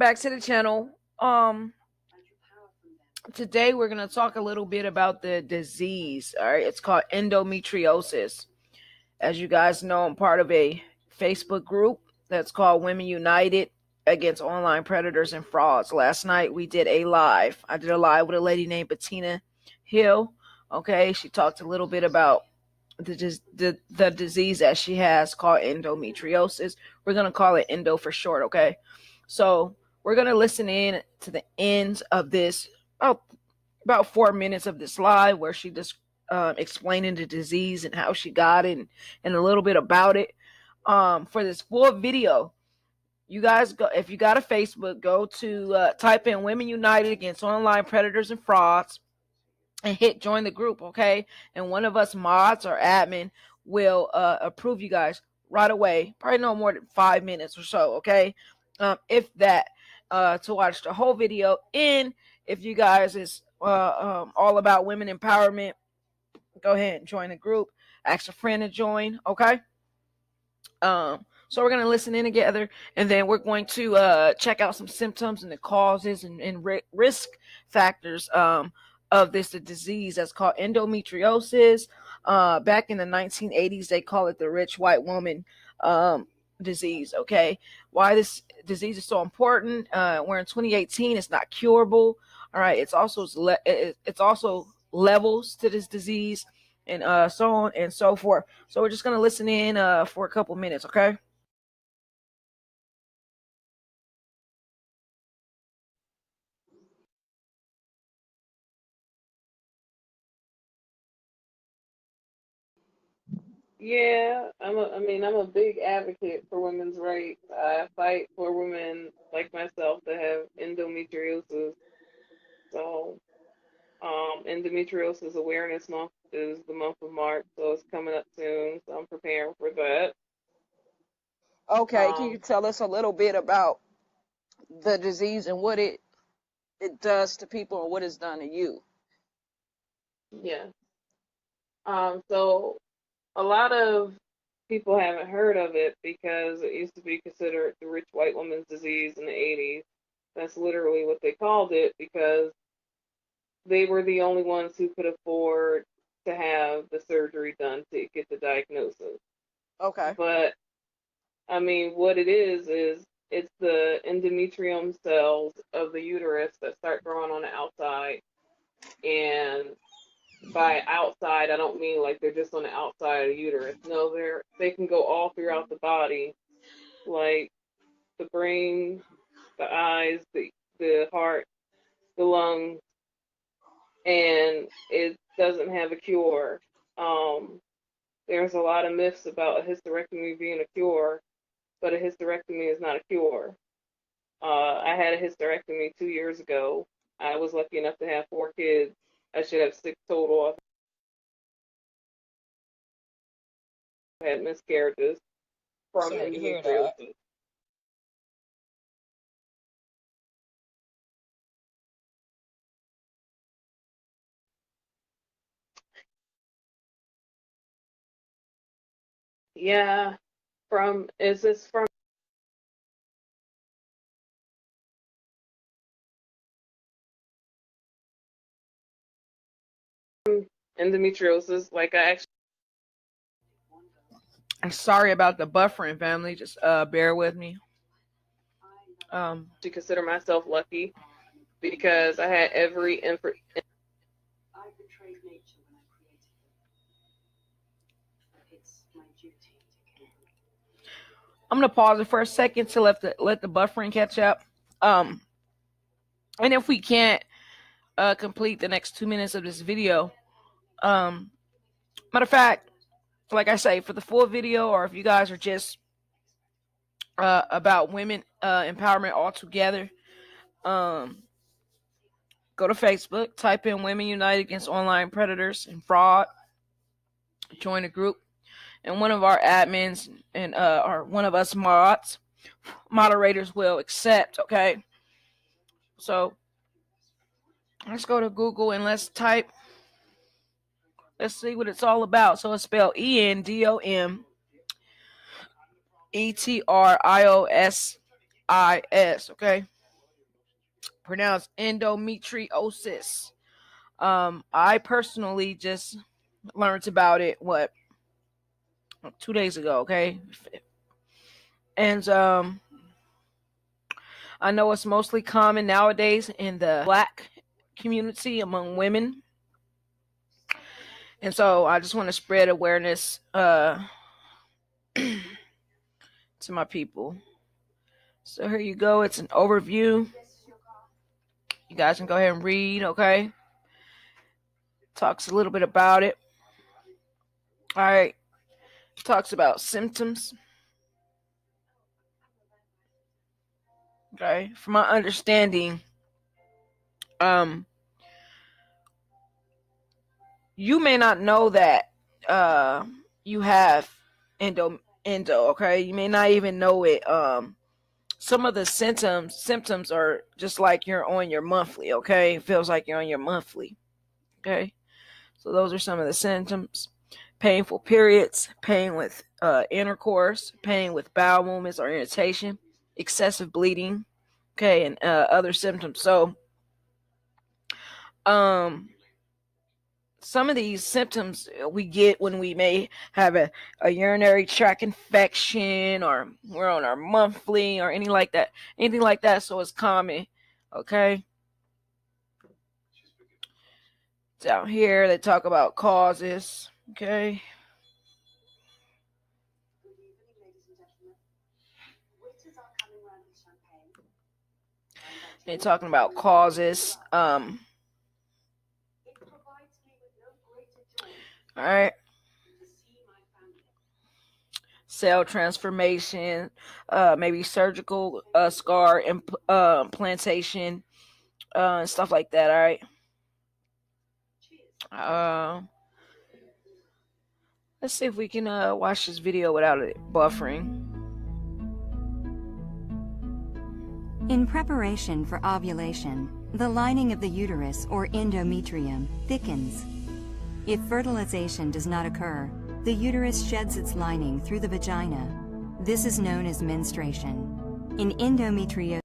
back to the channel. Today we're going to talk a little bit about the disease. All right, it's called endometriosis. As you guys know, I'm part of a Facebook group that's called Women United Against Online Predators and Frauds. Last night we did a live. I did a live with a lady named Bettina Hill. Okay, she talked a little bit about the disease that she has called endometriosis. We're going to call it endo for short, okay? So we're going to listen in to the ends of this, about 4 minutes of this live where she just explaining the disease and how she got it and a little bit about it. For this full video, you guys go, if you got a Facebook, go to type in Women United Against Online Predators and Frauds and hit join the group, okay? And one of us mods or admin will approve you guys right away, probably no more than 5 minutes or so, okay? If that, to watch the whole video. And if you guys is all about women empowerment, go ahead and join the group. Ask a friend to join, okay? So we're going to listen in together, and then we're going to check out some symptoms and the causes and risk factors of this disease that's called endometriosis. Back in the 1980s, they call it the rich white woman disease, okay? Why this disease is so important? We're in 2018. It's not curable, all right? It's also levels to this disease, and so on and so forth. So we're just going to listen in for a couple minutes, okay? Yeah, I'm a big advocate for women's rights. I fight for women like myself that have endometriosis. So, Endometriosis Awareness Month is the month of March, so it's coming up soon. So I'm preparing for that. Okay, can you Um, tell us a little bit about the disease and what it does to people and what it's done to you? yeah. So a lot of people haven't heard of it because it used to be considered the rich white woman's disease in the 80s. That's literally what they called it because they were the only ones who could afford to have the surgery done to get the diagnosis. Okay. But I mean, what it is it's the endometrium cells of the uterus that start growing on the outside. And by outside, I don't mean like they're just on the outside of the uterus. No, they can go all throughout the body, like the brain, the eyes, the heart, the lungs, and it doesn't have a cure. Um, there's a lot of myths about a hysterectomy being a cure, but a hysterectomy is not a cure. I had a hysterectomy 2 years ago. I was lucky enough to have 4 kids. I should have 6 total. I had miscarriages from Sorry to hear that. endometriosis. Yeah, is this from endometriosis? Like I actually I'm sorry about the buffering, family. Just bear with me. consider myself lucky because I had every I'm gonna pause it for a second to let the buffering catch up. And if we can't complete the next 2 minutes of this video, matter of fact, like I say, for the full video, or if you guys are just about women empowerment altogether, go to Facebook, type in Women United Against Online Predators and Fraud, join the group, and one of our admins and or one of us moderators will accept. Okay, so let's go to Google and let's see what it's all about. So it's spelled ENDOMETRIOSIS. Okay, pronounced endometriosis. I personally just learned about it 2 days ago, okay? And I know it's mostly common nowadays in the Black community among women. And so I just want to spread awareness to my people. So here you go. It's an overview. You guys can go ahead and read, okay? Talks a little bit about it. All right. Talks about symptoms. Okay. From my understanding, you may not know that you have endo, okay? You may not even know it. Some of the symptoms are just like you're on your monthly, okay? It feels like you're on your monthly. Okay. So those are some of the symptoms. Painful periods, pain with intercourse, pain with bowel movements or irritation, excessive bleeding, okay, and other symptoms. So, some of these symptoms we get when we may have a urinary tract infection, or we're on our monthly, or anything like that. So it's common, okay? Down here they talk about causes, okay? They're talking about causes. All right. Cell transformation, maybe surgical scar implantation, and stuff like that. All right. Let's see if we can watch this video without it buffering. In preparation for ovulation, the lining of the uterus or endometrium thickens. If fertilization does not occur, the uterus sheds its lining through the vagina. This is known as menstruation. In endometriosis,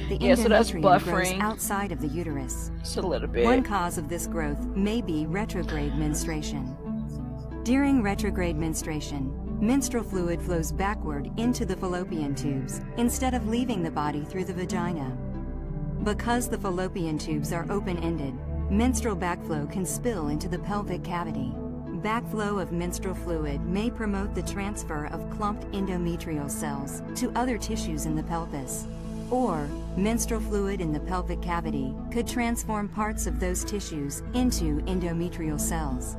the endometrium grows outside of the uterus. Just a little bit. One cause of this growth may be retrograde menstruation. During retrograde menstruation, menstrual fluid flows backward into the fallopian tubes instead of leaving the body through the vagina. Because the fallopian tubes are open-ended, menstrual backflow can spill into the pelvic cavity. Backflow of menstrual fluid may promote the transfer of clumped endometrial cells to other tissues in the pelvis. Or, menstrual fluid in the pelvic cavity could transform parts of those tissues into endometrial cells.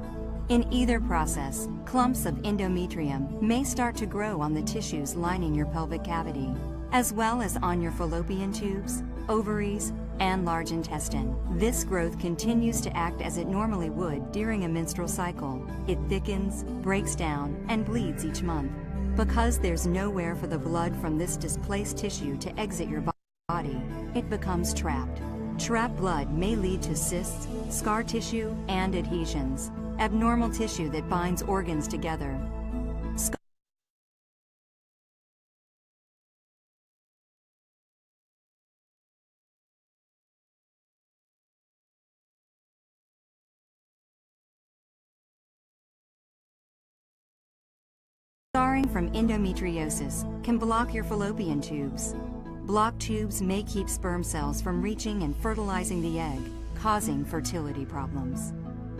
In either process, clumps of endometrium may start to grow on the tissues lining your pelvic cavity, as well as on your fallopian tubes, ovaries, and large intestine. This growth continues to act as it normally would during a menstrual cycle. It thickens, breaks down, and bleeds each month. Because there's nowhere for the blood from this displaced tissue to exit your body, it becomes trapped. Trapped blood may lead to cysts, scar tissue, and adhesions, abnormal tissue that binds organs together. Scarring from endometriosis can block your fallopian tubes. Blocked tubes may keep sperm cells from reaching and fertilizing the egg, causing fertility problems.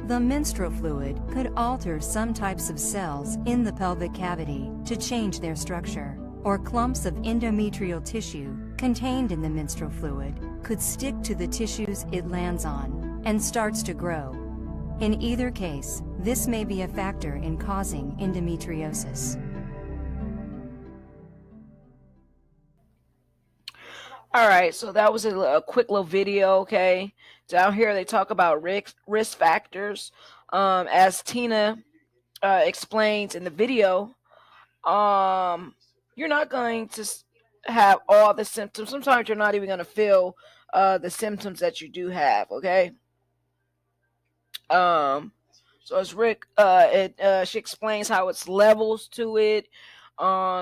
The menstrual fluid could alter some types of cells in the pelvic cavity to change their structure, or clumps of endometrial tissue contained in the menstrual fluid could stick to the tissues it lands on and starts to grow. In either case, this may be a factor in causing endometriosis. All right, so that was a quick little video, okay? Down here they talk about risk factors. As Tina explains in the video, you're not going to have all the symptoms. Sometimes you're not even going to feel the symptoms that you do have. Okay. So it's Rick. She explains how it's levels to it.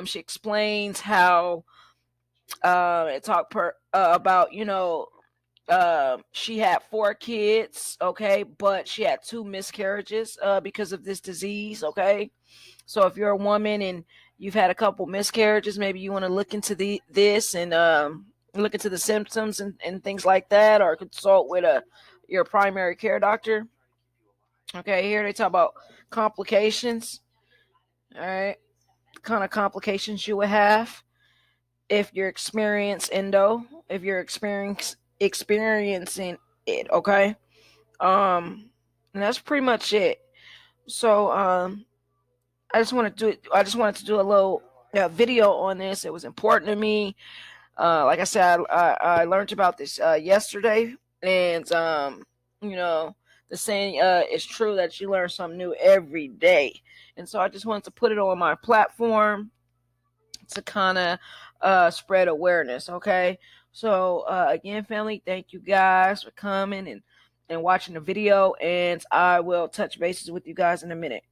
She explains how it talked about, you know, she had 4 kids, okay, but she had 2 miscarriages because of this disease, okay. So if you're a woman and you've had a couple miscarriages, maybe you want to look into this and look into the symptoms and things like that, or consult with your primary care doctor. Okay, here they talk about complications. All right, the kind of complications you would have if you're if you're experiencing it. Okay, and that's pretty much it. So I just wanted to do a little video on this. It was important to me. Like I said, I learned about this yesterday, and you know, the saying is true that you learn something new every day. And so I just wanted to put it on my platform to kind of spread awareness. Okay, so again, family, thank you guys for coming and watching the video, and I will touch bases with you guys in a minute.